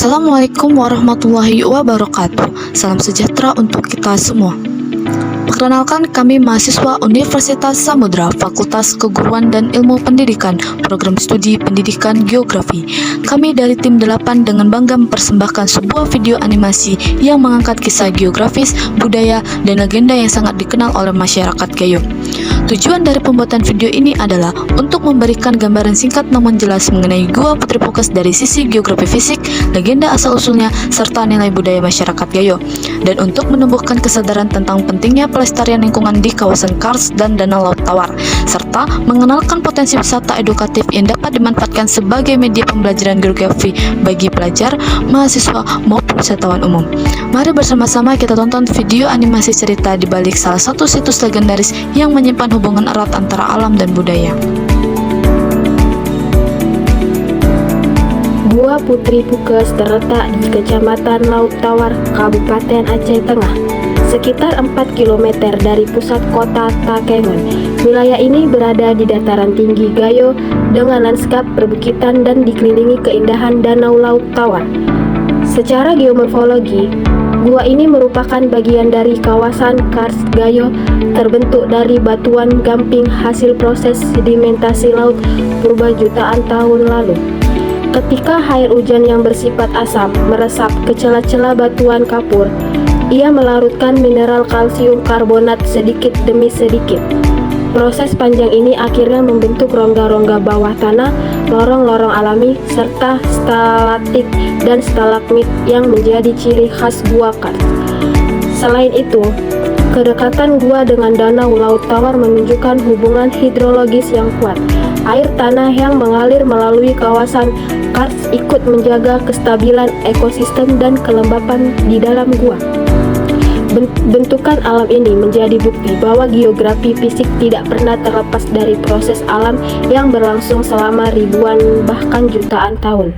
Assalamualaikum warahmatullahi wabarakatuh. Salam sejahtera untuk kita semua. Perkenalkan, kami mahasiswa Universitas Samudra, Fakultas Keguruan dan Ilmu Pendidikan, Program Studi Pendidikan Geografi. Kami dari tim 8 dengan bangga mempersembahkan sebuah video animasi yang mengangkat kisah geografis, budaya, dan legenda yang sangat dikenal oleh masyarakat Gayo. Tujuan dari pembuatan video ini adalah untuk memberikan gambaran singkat namun jelas mengenai Gua Putri Pukes dari sisi geografi fisik, legenda asal-usulnya, serta nilai budaya masyarakat Gayo, dan untuk menumbuhkan kesadaran tentang pentingnya pelestarian lingkungan di kawasan Kars dan Danau Laut Tawar, serta mengenalkan potensi wisata edukatif yang dapat dimanfaatkan sebagai media pembelajaran geografi bagi pelajar, mahasiswa, maupun wisatawan umum. Mari bersama-sama kita tonton video animasi cerita di balik salah satu situs legendaris yang menyimpan hubungan erat antara alam dan budaya. Gua Putri Pukes terletak di Kecamatan Laut Tawar, Kabupaten Aceh Tengah, sekitar 4 km dari pusat kota Takengon. Wilayah ini berada di dataran tinggi Gayo dengan lanskap perbukitan dan dikelilingi keindahan Danau Laut Tawar. Secara geomorfologi, gua ini merupakan bagian dari kawasan Kars Gayo, terbentuk dari batuan gamping hasil proses sedimentasi laut purba jutaan tahun lalu. Ketika air hujan yang bersifat asam meresap ke celah-celah batuan kapur, ia melarutkan mineral kalsium karbonat sedikit demi sedikit. Proses panjang ini akhirnya membentuk rongga-rongga bawah tanah, lorong-lorong alami, serta stalaktit dan stalagmit yang menjadi ciri khas Gua Kars. Selain itu, kedekatan gua dengan Danau Laut Tawar menunjukkan hubungan hidrologis yang kuat. Air tanah yang mengalir melalui kawasan Kars ikut menjaga kestabilan ekosistem dan kelembapan di dalam gua. Bentukan alam ini menjadi bukti bahwa geografi fisik tidak pernah terlepas dari proses alam yang berlangsung selama ribuan bahkan jutaan tahun.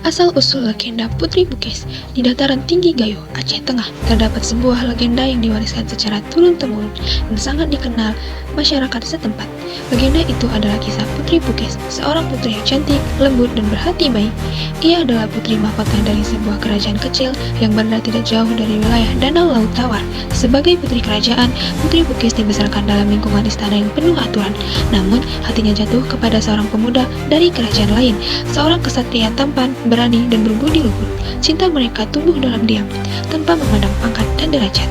Asal-usul legenda Putri Pukes. Di dataran tinggi Gayo, Aceh Tengah, terdapat sebuah legenda yang diwariskan secara turun-temurun dan sangat dikenal masyarakat setempat. Legenda itu adalah kisah Putri Pukes, seorang putri yang cantik, lembut, dan berhati baik. Ia adalah putri mahkota dari sebuah kerajaan kecil yang berada tidak jauh dari wilayah Danau Laut Tawar. Sebagai putri kerajaan, Putri Pukes dibesarkan dalam lingkungan istana yang penuh aturan. Namun, hatinya jatuh kepada seorang pemuda dari kerajaan lain, seorang kesatria tampan, berani, dan berbudi luhur. Cinta mereka tumbuh dalam diam, tanpa memandang pangkat dan derajat.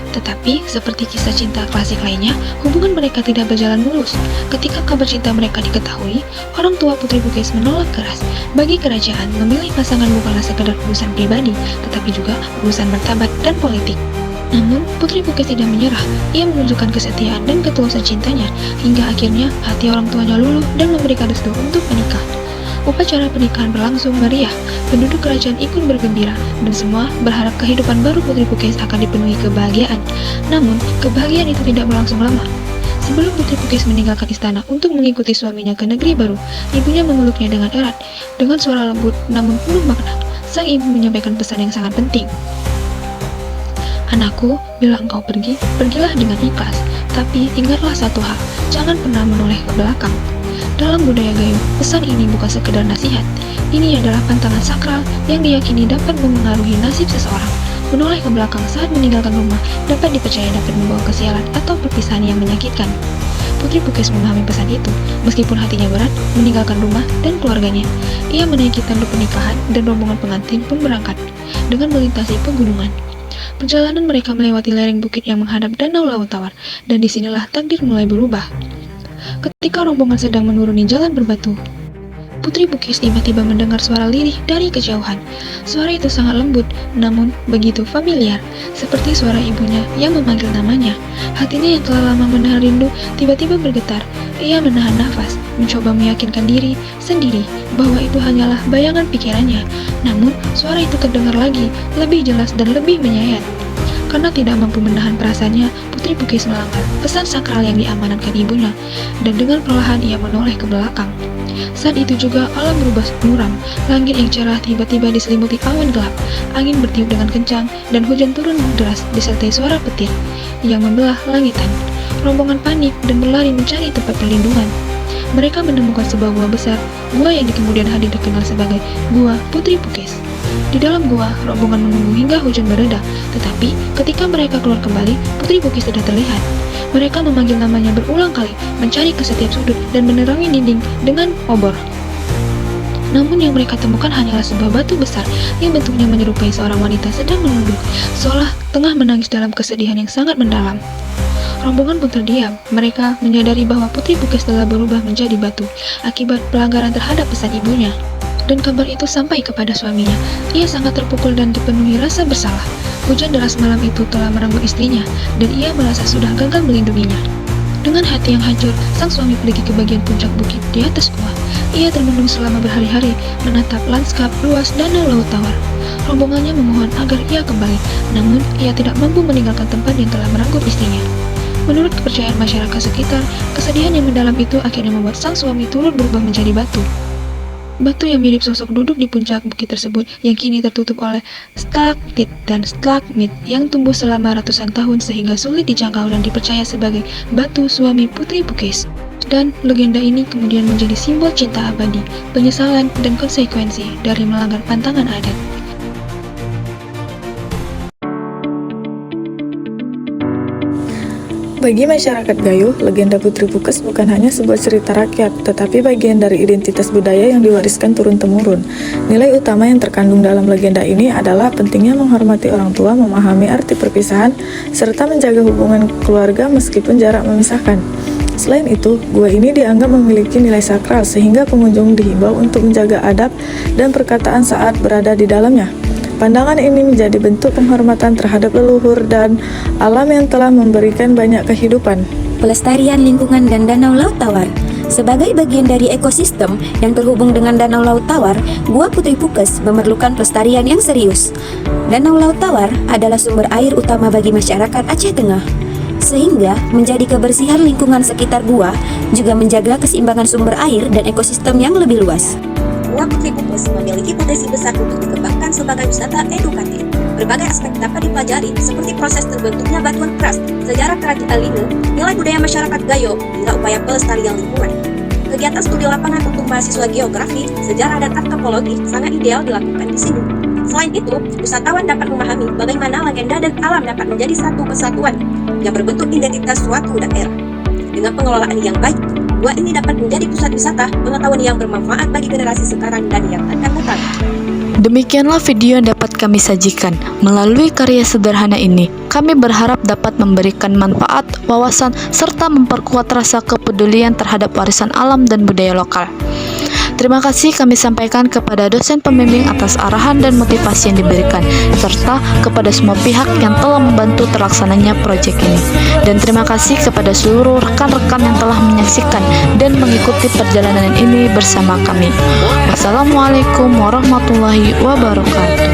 Tetapi, seperti kisah cinta klasik lainnya, hubungan mereka tidak berjalan mulus. Ketika kabar cinta mereka diketahui, orang tua Putri Pukes menolak keras. Bagi kerajaan, memilih pasangan bukanlah sekedar urusan pribadi, tetapi juga urusan martabat dan politik. Namun, Putri Pukes tidak menyerah. Ia menunjukkan kesetiaan dan ketulusan cintanya, hingga akhirnya hati orang tuanya luluh dan memberikan restu untuk menikah. Upacara pernikahan berlangsung meriah, penduduk kerajaan ikut bergembira, dan semua berharap kehidupan baru Putri Pukes akan dipenuhi kebahagiaan. Namun, kebahagiaan itu tidak berlangsung lama. Sebelum Putri Pukes meninggalkan istana untuk mengikuti suaminya ke negeri baru, ibunya memeluknya dengan erat. Dengan suara lembut namun penuh makna, sang ibu menyampaikan pesan yang sangat penting. "Anakku, bila engkau pergi, pergilah dengan ikhlas. Tapi ingatlah satu hal, jangan pernah menoleh ke belakang." Dalam budaya Gayo, pesan ini bukan sekedar nasihat. Ini adalah pantangan sakral yang diyakini dapat memengaruhi nasib seseorang. Menoleh ke belakang saat meninggalkan rumah dapat dipercaya dapat membawa kesialan atau perpisahan yang menyakitkan. Putri Pukes memahami pesan itu. Meskipun hatinya berat meninggalkan rumah dan keluarganya, ia menaiki tanduk pernikahan dan rombongan pengantin pun berangkat dengan melintasi pegunungan. Perjalanan mereka melewati lereng bukit yang menghadap Danau Laut Tawar, dan disinilah takdir mulai berubah. Ketika rombongan sedang menuruni jalan berbatu, Putri Pukes tiba-tiba mendengar suara lirih dari kejauhan. Suara itu sangat lembut, namun begitu familiar, seperti suara ibunya yang memanggil namanya. Hatinya yang telah lama menahan rindu tiba-tiba bergetar. Ia menahan nafas, mencoba meyakinkan diri sendiri bahwa itu hanyalah bayangan pikirannya. Namun, suara itu terdengar lagi, lebih jelas dan lebih menyayat. Karena tidak mampu menahan perasaannya, Putri Pukes melanggar pesan sakral yang diamanatkan ibunya, dan dengan perlahan ia menoleh ke belakang. Saat itu juga alam berubah muram, langit yang cerah tiba-tiba diselimuti awan gelap, angin bertiup dengan kencang, dan hujan turun deras disertai suara petir yang membelah langitan. Rombongan panik dan berlari mencari tempat perlindungan. mereka menemukan sebuah gua besar, gua yang di kemudian hari dikenal sebagai Gua Putri Bukes. Di dalam gua, rombongan menunggu hingga hujan mereda, tetapi ketika mereka keluar kembali, Putri Bukes tidak terlihat. Mereka memanggil namanya berulang kali, mencari ke setiap sudut dan menerangi dinding dengan obor. Namun yang mereka temukan hanyalah sebuah batu besar yang bentuknya menyerupai seorang wanita sedang menunduk, seolah tengah menangis dalam kesedihan yang sangat mendalam. Rombongan pun terdiam. Mereka menyadari bahwa Putri Bukes telah berubah menjadi batu akibat pelanggaran terhadap pesan ibunya. Dan kabar itu sampai kepada suaminya. Ia sangat terpukul dan dipenuhi rasa bersalah. Hujan deras malam itu telah merenggut istrinya, dan ia merasa sudah gagal melindunginya. Dengan hati yang hancur, sang suami pergi ke bagian puncak bukit di atas gua. Ia termenung selama berhari-hari, menatap lanskap luas danau Laut Tawar. Rombongannya memohon agar ia kembali, namun ia tidak mampu meninggalkan tempat yang telah merenggut istrinya. Menurut kepercayaan masyarakat sekitar, kesedihan yang mendalam itu akhirnya membuat sang suami turut berubah menjadi batu. Batu yang mirip sosok duduk di puncak bukit tersebut yang kini tertutup oleh stalaktit dan stalagmit yang tumbuh selama ratusan tahun sehingga sulit dijangkau dan dipercaya sebagai batu suami Putri Bukes. Dan legenda ini kemudian menjadi simbol cinta abadi, penyesalan, dan konsekuensi dari melanggar pantangan adat. Bagi masyarakat Gayo, legenda Putri Bukes bukan hanya sebuah cerita rakyat, tetapi bagian dari identitas budaya yang diwariskan turun-temurun. Nilai utama yang terkandung dalam legenda ini adalah pentingnya menghormati orang tua, memahami arti perpisahan, serta menjaga hubungan keluarga meskipun jarak memisahkan. Selain itu, gua ini dianggap memiliki nilai sakral sehingga pengunjung dihimbau untuk menjaga adab dan perkataan saat berada di dalamnya. Pandangan ini menjadi bentuk penghormatan terhadap leluhur dan alam yang telah memberikan banyak kehidupan. Pelestarian lingkungan dan Danau Laut Tawar. Sebagai bagian dari ekosistem yang terhubung dengan Danau Laut Tawar, Gua Putri Bukes memerlukan pelestarian yang serius. Danau Laut Tawar adalah sumber air utama bagi masyarakat Aceh Tengah, sehingga menjadi kebersihan lingkungan sekitar gua juga menjaga keseimbangan sumber air dan ekosistem yang lebih luas. Gua Putri Bukes memiliki potensi besar untuk dikembangkan sebagai wisata edukatif. Berbagai aspek dapat dipelajari, seperti proses terbentuknya batuan keras, sejarah kerajaan Line, nilai budaya masyarakat Gayo, hingga upaya pelestarian lingkungan. Kegiatan studi lapangan untuk mahasiswa geografi, sejarah, dan antropologi sangat ideal dilakukan di sini. Selain itu, wisatawan dapat memahami bagaimana legenda dan alam dapat menjadi satu kesatuan yang berbentuk identitas suatu daerah. Dengan pengelolaan yang baik, gua ini dapat menjadi pusat wisata pengetahuan yang bermanfaat bagi generasi sekarang dan yang akan datang. Demikianlah video yang dapat kami sajikan. Melalui karya sederhana ini, kami berharap dapat memberikan manfaat, wawasan, serta memperkuat rasa kepedulian terhadap warisan alam dan budaya lokal. Terima kasih kami sampaikan kepada dosen pembimbing atas arahan dan motivasi yang diberikan, serta kepada semua pihak yang telah membantu terlaksananya proyek ini. Dan terima kasih kepada seluruh rekan-rekan yang telah menyaksikan dan mengikuti perjalanan ini bersama kami. Wassalamualaikum warahmatullahi wabarakatuh.